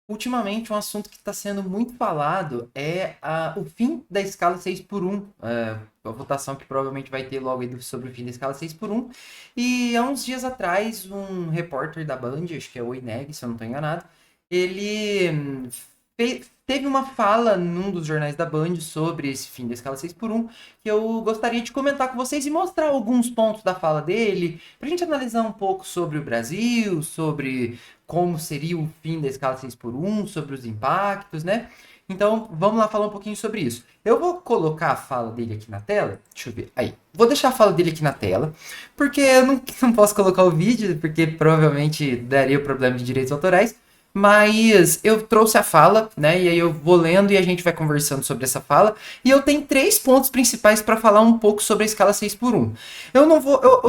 Ultimamente, um assunto que está sendo muito falado é o fim da escala 6 por 1, a votação que provavelmente vai ter logo aí sobre o fim da escala 6 por 1. E há uns dias atrás, um repórter da Band, acho que é o Ineg, se eu não estou enganado, ele teve uma fala num dos jornais da Band sobre esse fim da escala 6 por 1, que eu gostaria de comentar com vocês e mostrar alguns pontos da fala dele, para a gente analisar um pouco sobre o Brasil, sobre como seria o fim da escala 6 por 1, sobre os impactos, né? Então, vamos lá falar um pouquinho sobre isso. Eu vou colocar a fala dele aqui na tela. Deixa eu ver. Aí. Vou deixar a fala dele aqui na tela, porque eu não posso colocar o vídeo, porque provavelmente daria problema de direitos autorais. Mas eu trouxe a fala, né? E aí eu vou lendo e a gente vai conversando sobre essa fala. E eu tenho três pontos principais para falar um pouco sobre a escala 6 por 1. Eu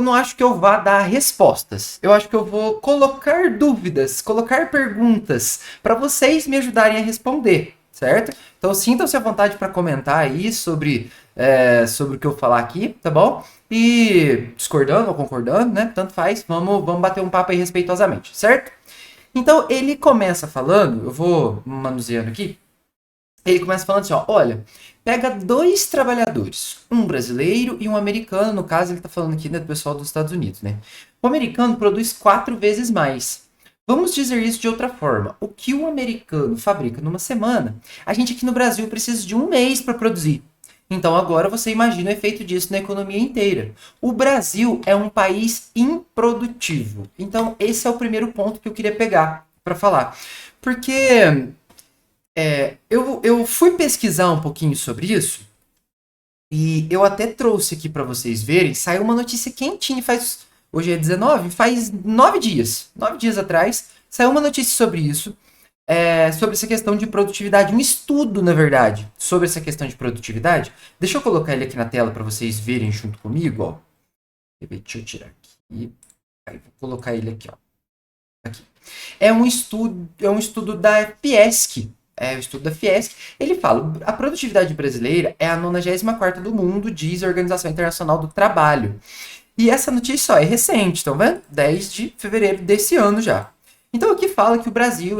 não acho que eu vá dar respostas. Eu acho que eu vou colocar dúvidas, colocar perguntas para vocês me ajudarem a responder, certo? Então sintam-se à vontade para comentar aí sobre o que eu falar aqui, tá bom? E discordando ou concordando, né? Tanto faz. Vamos bater um papo aí respeitosamente, certo? Então ele começa falando, eu vou manuseando aqui. Ele começa falando assim, ó, olha, pega dois trabalhadores, um brasileiro e um americano, no caso ele está falando aqui, né, do pessoal dos Estados Unidos, né? O americano produz 4 vezes mais. Vamos dizer isso de outra forma. O que o americano fabrica numa semana, a gente aqui no Brasil precisa de um mês para produzir. Então agora você imagina o efeito disso na economia inteira. O Brasil é um país improdutivo. Então esse é o primeiro ponto que eu queria pegar para falar. Porque eu fui pesquisar um pouquinho sobre isso e eu até trouxe aqui para vocês verem. Saiu uma notícia quentinha, hoje é 19, faz 9 dias. 9 dias atrás, saiu uma notícia sobre isso, sobre essa questão de produtividade. Um estudo, na verdade, sobre essa questão de produtividade. Deixa eu colocar ele aqui na tela para vocês verem junto comigo. Ó. Deixa eu tirar aqui. Aí, vou colocar ele aqui. Ó. Aqui. É um estudo da Fiesc. É o estudo da Fiesc. Ele fala, a produtividade brasileira é a 94ª do mundo, diz a Organização Internacional do Trabalho. E essa notícia ó, é recente, estão vendo? 10 de fevereiro desse ano já. Então aqui fala que o Brasil,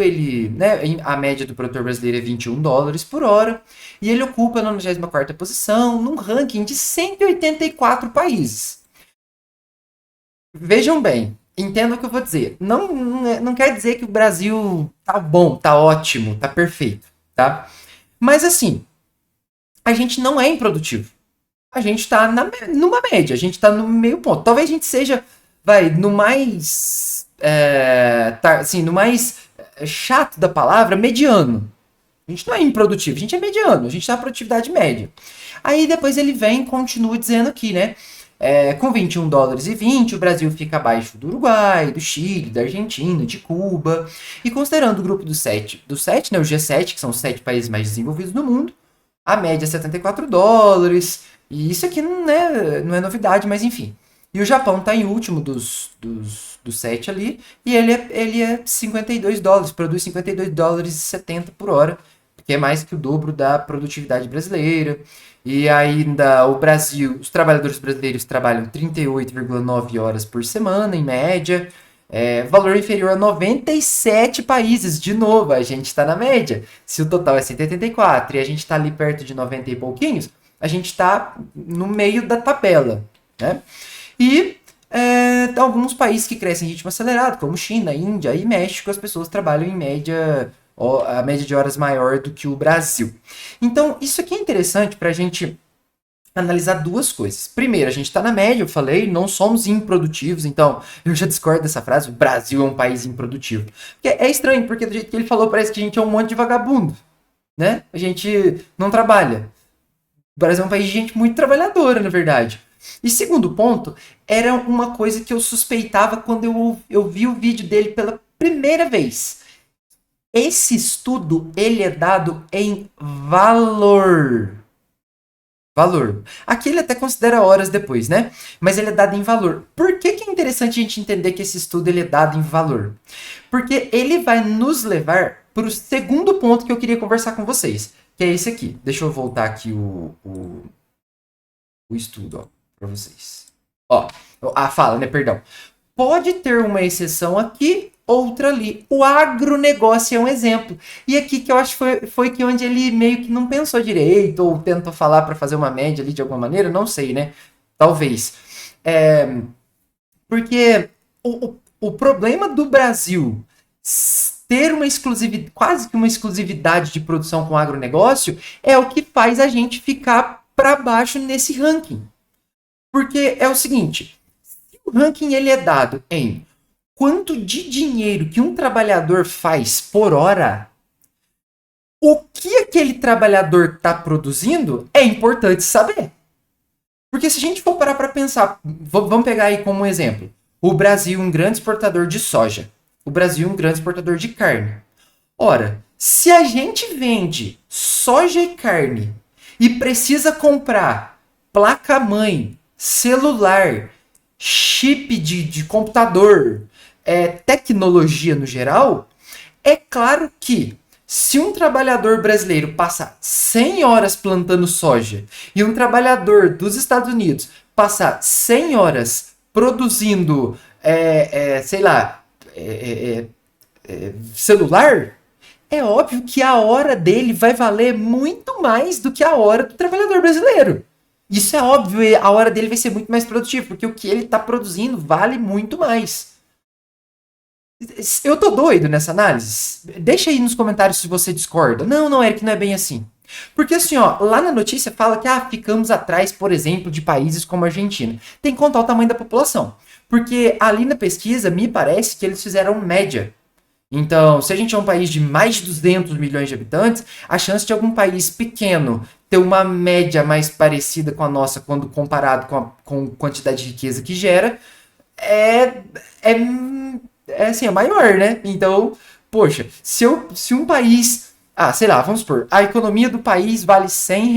a média do produtor brasileiro é 21 dólares por hora, e ele ocupa a 94ª posição num ranking de 184 países. Vejam bem, entendam o que eu vou dizer. Não quer dizer que o Brasil tá bom, tá ótimo, tá perfeito, tá? Mas assim, a gente não é improdutivo. A gente tá numa média, a gente tá no meio ponto. Talvez a gente seja, no mais, assim, no mais chato da palavra, mediano. A gente não é improdutivo, a gente é mediano, a gente tá na produtividade média. Aí depois ele vem e continua dizendo aqui, né? Com 21 dólares e 20, o Brasil fica abaixo do Uruguai, do Chile, da Argentina, de Cuba. E considerando o grupo do sete, né, o G7, que são os 7 países mais desenvolvidos do mundo, a média é 74 dólares. E isso aqui não é novidade, mas enfim. E o Japão está em último dos 7 ali. E ele é 52 dólares, produz 52 dólares e 70 por hora, que é mais que o dobro da produtividade brasileira. E ainda o Brasil, os trabalhadores brasileiros trabalham 38,9 horas por semana, em média. Valor inferior a 97 países. De novo, a gente está na média. Se o total é 184 e a gente está ali perto de 90 e pouquinhos, a gente está no meio da tabela. Né? E alguns países que crescem em ritmo acelerado, como China, Índia e México, as pessoas trabalham em média, a média de horas maior do que o Brasil. Então, isso aqui é interessante para a gente analisar duas coisas. Primeiro, a gente está na média, eu falei, não somos improdutivos, então eu já discordo dessa frase, o Brasil é um país improdutivo. Porque é estranho, porque do jeito que ele falou, parece que a gente é um monte de vagabundo, né? A gente não trabalha. O Brasil é um país de gente muito trabalhadora, na verdade. E segundo ponto, era uma coisa que eu suspeitava quando eu vi o vídeo dele pela primeira vez. Esse estudo, ele é dado em valor. Valor. Aqui ele até considera horas depois, né? Mas ele é dado em valor. Por que é interessante a gente entender que esse estudo ele é dado em valor? Porque ele vai nos levar para o segundo ponto que eu queria conversar com vocês, que é esse aqui. Deixa eu voltar aqui o estudo, para vocês. Ó, a fala, né? Perdão. Pode ter uma exceção aqui outra ali. O agronegócio é um exemplo. E aqui que eu acho que foi que onde ele meio que não pensou direito, ou tentou falar para fazer uma média ali de alguma maneira, não sei, né? Talvez. É, porque o problema do Brasil ter uma exclusividade, quase que uma exclusividade de produção com agronegócio, é o que faz a gente ficar para baixo nesse ranking. Porque é o seguinte, o ranking ele é dado em quanto de dinheiro que um trabalhador faz por hora, o que aquele trabalhador está produzindo é importante saber. Porque se a gente for parar para pensar, vamos pegar aí como um exemplo, o Brasil um grande exportador de soja, o Brasil um grande exportador de carne. Ora, se a gente vende soja e carne e precisa comprar placa-mãe, celular, chip de computador, tecnologia no geral, é claro que se um trabalhador brasileiro passar 100 horas plantando soja e um trabalhador dos Estados Unidos passar 100 horas produzindo, sei lá, celular, é óbvio que a hora dele vai valer muito mais do que a hora do trabalhador brasileiro. Isso é óbvio, a hora dele vai ser muito mais produtiva, porque o que ele está produzindo vale muito mais. Eu tô doido nessa análise? Deixa aí nos comentários se você discorda. Não, Eric, não é bem assim. Porque assim, ó, lá na notícia fala que ficamos atrás, por exemplo, de países como a Argentina. Tem que contar o tamanho da população. Porque ali na pesquisa, me parece que eles fizeram média. Então, se a gente é um país de mais de 200 milhões de habitantes, a chance de algum país pequeno ter uma média mais parecida com a nossa quando comparado com a quantidade de riqueza que gera é, é, é maior, né? Então, poxa, se um país, sei lá, vamos supor, a economia do país vale R$ 100,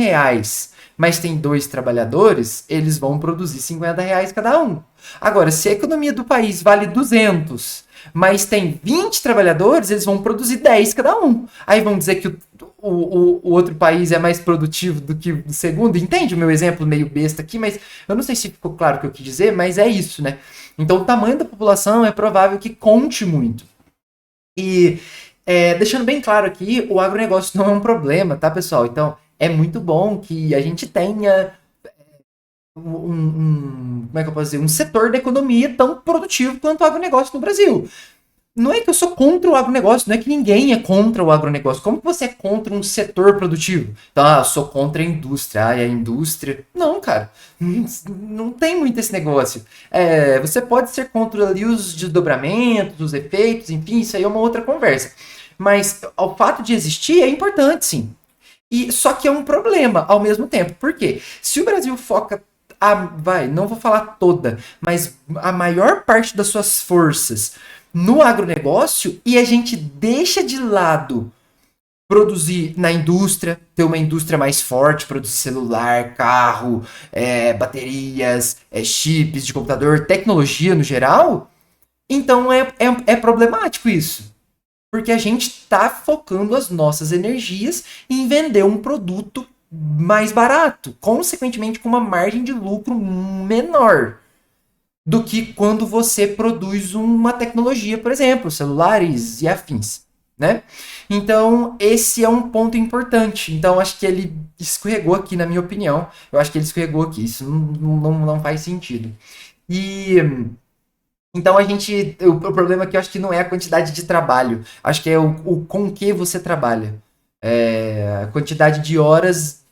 mas tem 2 trabalhadores, eles vão produzir R$ 50 cada um. Agora, se a economia do país vale 200, mas tem 20 trabalhadores, eles vão produzir 10 cada um. Aí vão dizer que o outro país é mais produtivo do que o segundo. Entende o meu exemplo meio besta aqui, mas eu não sei se ficou claro o que eu quis dizer, mas é isso, né? Então o tamanho da população é provável que conte muito. E deixando bem claro aqui, o agronegócio não é um problema, tá, pessoal? Então é muito bom que a gente tenha como é que eu posso dizer, um setor da economia tão produtivo quanto o agronegócio no Brasil. Não é que eu sou contra o agronegócio, não é que ninguém é contra o agronegócio. Como que você é contra um setor produtivo? Então, eu sou contra a indústria. E a indústria... Não, cara. Não tem muito esse negócio. Você pode ser contra ali os desdobramentos, os efeitos, enfim, isso aí é uma outra conversa. Mas o fato de existir é importante, sim. Só que é um problema ao mesmo tempo. Por quê? Se o Brasil foca não vou falar toda, mas a maior parte das suas forças no agronegócio e a gente deixa de lado produzir na indústria, ter uma indústria mais forte, produzir celular, carro, baterias, chips de computador, tecnologia no geral, então é problemático isso. Porque a gente está focando as nossas energias em vender um produto mais barato, consequentemente com uma margem de lucro menor do que quando você produz uma tecnologia, por exemplo, celulares e afins, né? Então, esse é um ponto importante. Então, acho que ele escorregou aqui, na minha opinião. Eu acho que ele escorregou aqui. Isso não faz sentido. Então, o problema aqui eu acho que não é a quantidade de trabalho. Acho que é o com que você trabalha. A quantidade de horas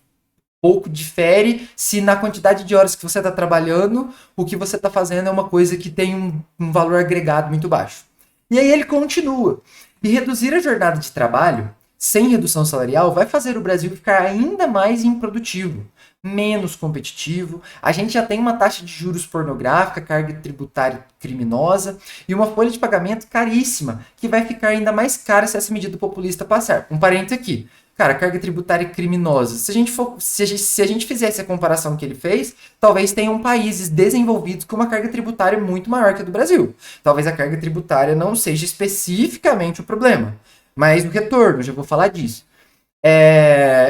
pouco difere se na quantidade de horas que você está trabalhando, o que você está fazendo é uma coisa que tem um valor agregado muito baixo. E aí ele continua. E reduzir a jornada de trabalho sem redução salarial vai fazer o Brasil ficar ainda mais improdutivo, menos competitivo. A gente já tem uma taxa de juros pornográfica, carga tributária criminosa e uma folha de pagamento caríssima, que vai ficar ainda mais cara se essa medida populista passar. Um parênteses aqui. Cara, carga tributária criminosa. Se a gente fizesse a comparação que ele fez, talvez tenham países desenvolvidos com uma carga tributária muito maior que a do Brasil. Talvez a carga tributária não seja especificamente o problema, mas o retorno, já vou falar disso.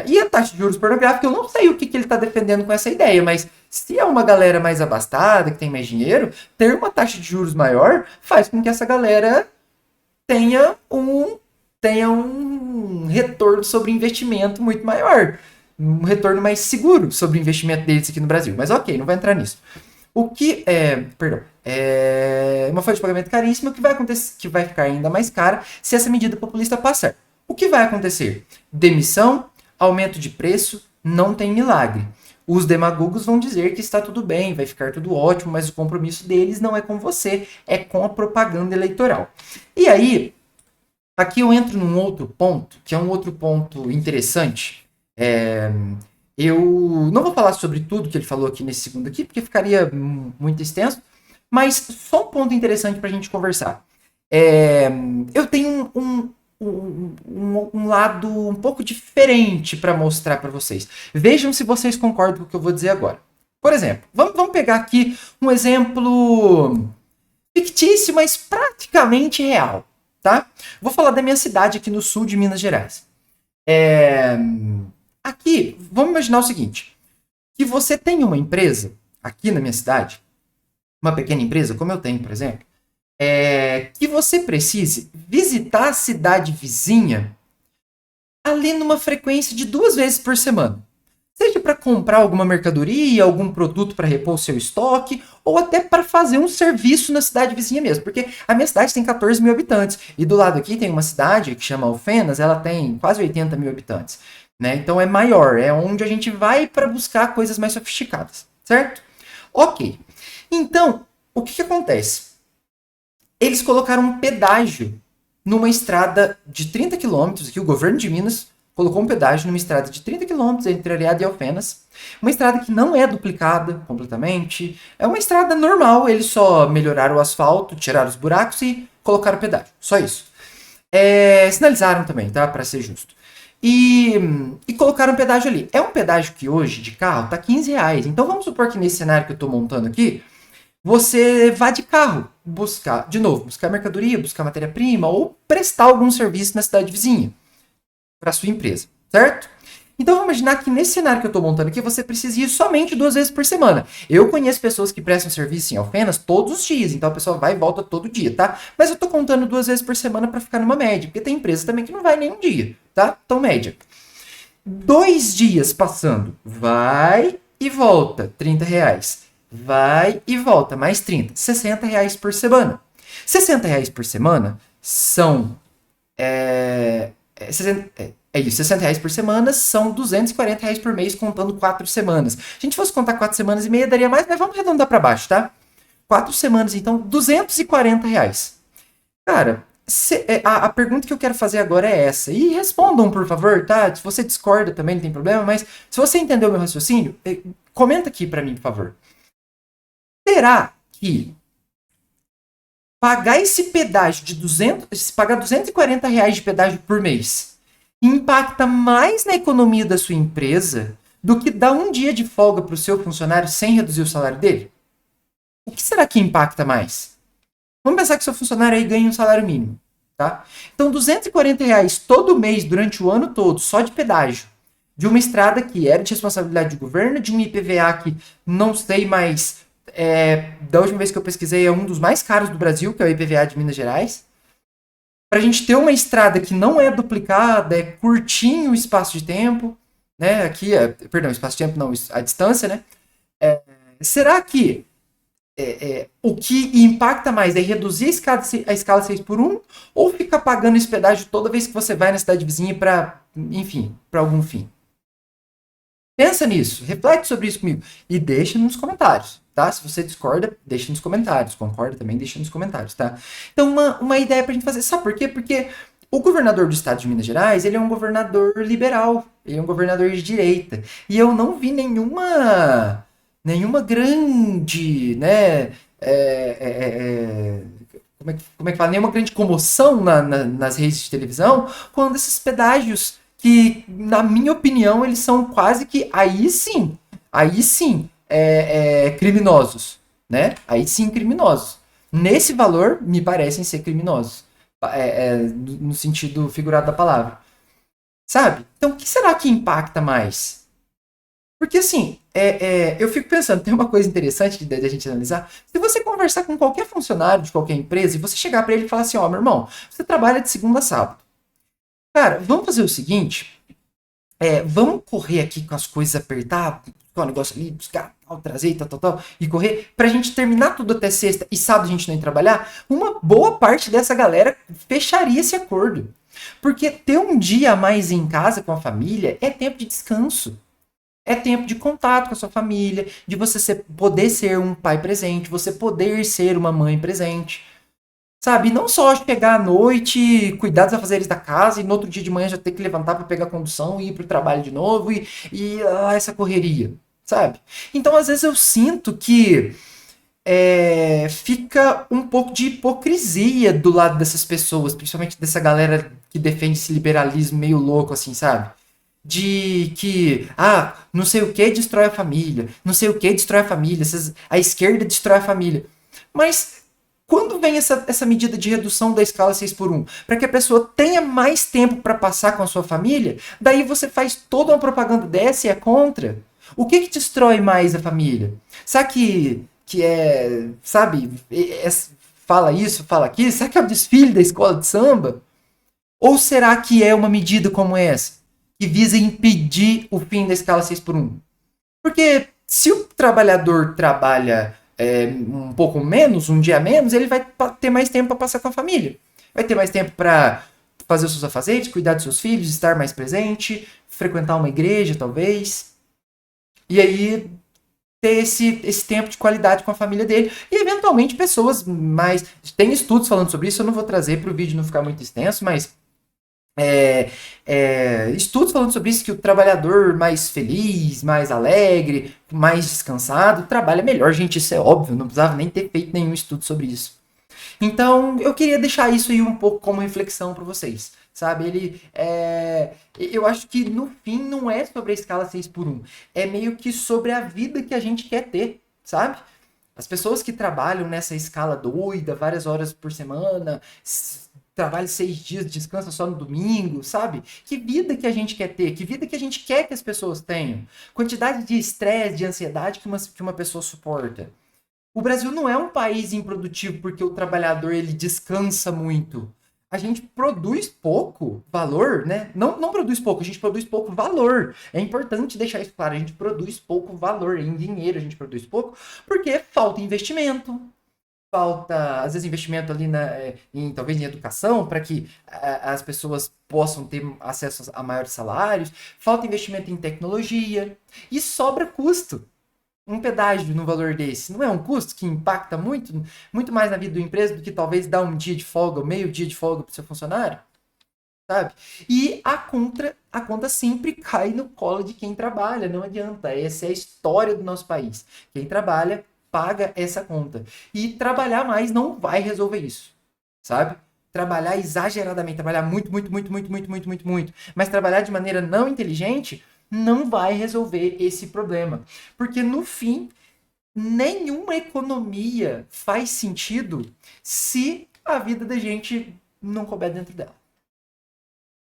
E a taxa de juros pornográfica, eu não sei o que ele está defendendo com essa ideia, mas se é uma galera mais abastada, que tem mais dinheiro, ter uma taxa de juros maior faz com que essa galera tenha um retorno sobre investimento muito maior. Um retorno mais seguro sobre o investimento deles aqui no Brasil. Mas ok, não vai entrar nisso. O que perdão, é uma folha de pagamento caríssima que vai acontecer, que vai ficar ainda mais cara se essa medida populista passar. O que vai acontecer? Demissão, aumento de preço, não tem milagre. Os demagogos vão dizer que está tudo bem, vai ficar tudo ótimo, mas o compromisso deles não é com você, é com a propaganda eleitoral. E aí, aqui eu entro num outro ponto, que é um outro ponto interessante. Eu não vou falar sobre tudo que ele falou aqui nesse segundo aqui, porque ficaria muito extenso, mas só um ponto interessante para a gente conversar. Eu tenho um lado um pouco diferente para mostrar para vocês. Vejam se vocês concordam com o que eu vou dizer agora. Por exemplo, vamos pegar aqui um exemplo fictício, mas praticamente real, tá? Vou falar da minha cidade aqui no sul de Minas Gerais. Aqui, vamos imaginar o seguinte, que você tem uma empresa aqui na minha cidade, uma pequena empresa, como eu tenho, por exemplo, que você precise visitar a cidade vizinha ali numa frequência de 2 vezes por semana. Seja para comprar alguma mercadoria, algum produto para repor o seu estoque, ou até para fazer um serviço na cidade vizinha mesmo. Porque a minha cidade tem 14 mil habitantes. E do lado aqui tem uma cidade que chama Alfenas, ela tem quase 80 mil habitantes. Né? Então é maior, é onde a gente vai para buscar coisas mais sofisticadas. Certo? Ok. Então, o que acontece? Eles colocaram um pedágio numa estrada de 30 quilômetros, aqui o governo de Minas colocou um pedágio numa estrada de 30 quilômetros entre Areado e Alfenas. Uma estrada que não é duplicada completamente. É uma estrada normal, eles só melhoraram o asfalto, tiraram os buracos e colocaram o pedágio. Só isso. Sinalizaram também, tá? Para ser justo. E colocaram um pedágio ali. É um pedágio que hoje, de carro, tá R$15. Então vamos supor que nesse cenário que eu tô montando aqui, você vá de carro buscar mercadoria, buscar matéria-prima ou prestar algum serviço na cidade vizinha para sua empresa, certo? Então vamos imaginar que nesse cenário que eu estou montando aqui, você precisa ir somente 2 vezes por semana. Eu conheço pessoas que prestam serviço em Alfenas todos os dias, então a pessoa vai e volta todo dia, tá? Mas eu estou contando 2 vezes por semana para ficar numa média, porque tem empresa também que não vai nenhum dia, tá? Então média. 2 dias passando, vai e volta, R$30. Vai e volta, mais 30, R$60 por semana. R$60 por semana são 60 reais por semana são R$240 por mês, contando 4 semanas. Se a gente fosse contar 4 semanas e meia, daria mais, mas vamos arredondar para baixo, tá? 4 semanas, então, R$240. Cara, a pergunta que eu quero fazer agora é essa. E respondam, por favor, tá? Se você discorda também, não tem problema, mas se você entendeu o meu raciocínio, comenta aqui para mim, por favor. Será que pagar esse pedágio de pagar R$240 de pedágio por mês impacta mais na economia da sua empresa do que dar um dia de folga para o seu funcionário sem reduzir o salário dele? O que será que impacta mais? Vamos pensar que seu funcionário aí ganha um salário mínimo, tá? Então, R$240 todo mês durante o ano todo, só de pedágio, de uma estrada que era de responsabilidade do governo, de um IPVA que não sei mais, da última vez que eu pesquisei, é um dos mais caros do Brasil, que é o IPVA de Minas Gerais. Para a gente ter uma estrada que não é duplicada, é curtinho o espaço de tempo, né? Aqui, perdão, espaço de tempo não, a distância, né? Será que o que impacta mais é reduzir a escala 6 por 1 ou ficar pagando esse pedágio toda vez que você vai na cidade vizinha para, enfim, para algum fim? Pensa nisso, reflete sobre isso comigo e deixa nos comentários, tá? Se você discorda, deixa nos comentários. Concorda também, deixa nos comentários, tá? Então, uma ideia pra gente fazer, sabe por quê? Porque o governador do estado de Minas Gerais, ele é um governador liberal, ele é um governador de direita. E eu não vi nenhuma grande, né, como é que fala? Nenhuma grande comoção nas redes de televisão quando esses pedágios que, na minha opinião, eles são quase que, aí sim, criminosos, né? Aí sim, criminosos. Nesse valor, me parecem ser criminosos, no sentido figurado da palavra. Sabe? Então, o que será que impacta mais? Porque assim, eu fico pensando, tem uma coisa interessante de a gente analisar. Se você conversar com qualquer funcionário de qualquer empresa e você chegar para ele e falar assim, ó, meu irmão, você trabalha de segunda a sábado. Cara, vamos fazer o seguinte, vamos correr aqui com as coisas apertar, com o negócio ali, buscar, trazer, tal, e correr, pra gente terminar tudo até sexta e sábado a gente não ir trabalhar, uma boa parte dessa galera fecharia esse acordo. Porque ter um dia a mais em casa com a família é tempo de descanso. É tempo de contato com a sua família, de você poder ser um pai presente, você poder ser uma mãe presente. Sabe? E não só chegar à noite, cuidar dos afazeres da casa e no outro dia de manhã já ter que levantar para pegar a condução e ir pro trabalho de novo e essa correria, sabe? Então, às vezes eu sinto que fica um pouco de hipocrisia do lado dessas pessoas, principalmente dessa galera que defende esse liberalismo meio louco, assim, sabe? De que, não sei o que destrói a família, não sei o que destrói a família, a esquerda destrói a família. Mas quando vem essa medida de redução da escala 6 por 1? Para que a pessoa tenha mais tempo para passar com a sua família, daí você faz toda uma propaganda dessa e é contra. O que destrói mais a família? Será que sabe, fala isso, fala aquilo? Será que é o desfile da escola de samba? Ou será que é uma medida como essa, que visa impedir o fim da escala 6 por 1? Porque se o trabalhador trabalha um pouco menos, um dia menos, ele vai ter mais tempo para passar com a família. Vai ter mais tempo para fazer os seus afazeres, cuidar dos seus filhos, estar mais presente, frequentar uma igreja, talvez. E aí ter esse tempo de qualidade com a família dele. E eventualmente pessoas mais... Tem estudos falando sobre isso, eu não vou trazer para o vídeo não ficar muito extenso, mas estudos falando sobre isso, que o trabalhador mais feliz, mais alegre, mais descansado, trabalha melhor. Gente, isso é óbvio, não precisava nem ter feito nenhum estudo sobre isso. Então, eu queria deixar isso aí um pouco como reflexão para vocês, sabe? Eu acho que no fim não é sobre a escala 6 por 1, é meio que sobre a vida que a gente quer ter, sabe? As pessoas que trabalham nessa escala doida, várias horas por semana, trabalha 6 dias, descansa só no domingo, sabe? Que vida que a gente quer ter? Que vida que a gente quer que as pessoas tenham? Quantidade de estresse, de ansiedade que uma pessoa suporta. O Brasil não é um país improdutivo porque o trabalhador ele descansa muito. A gente produz pouco valor, né? Não produz pouco, a gente produz pouco valor. É importante deixar isso claro. A gente produz pouco valor. Em dinheiro a gente produz pouco porque falta investimento. Falta, às vezes, investimento ali talvez em educação, para que as pessoas possam ter acesso a maiores salários. Falta investimento em tecnologia. E sobra custo. Um pedágio no valor desse não é um custo que impacta muito, muito mais na vida do empresa do que talvez dar um dia de folga, meio dia de folga para o seu funcionário, sabe? E a conta sempre cai no colo de quem trabalha, não adianta. Essa é a história do nosso país. Quem trabalha paga essa conta. E trabalhar mais não vai resolver isso, sabe? Trabalhar exageradamente, trabalhar muito, muito, muito, muito, muito, muito, muito, muito, mas trabalhar de maneira não inteligente não vai resolver esse problema. Porque no fim, nenhuma economia faz sentido se a vida da gente não couber dentro dela.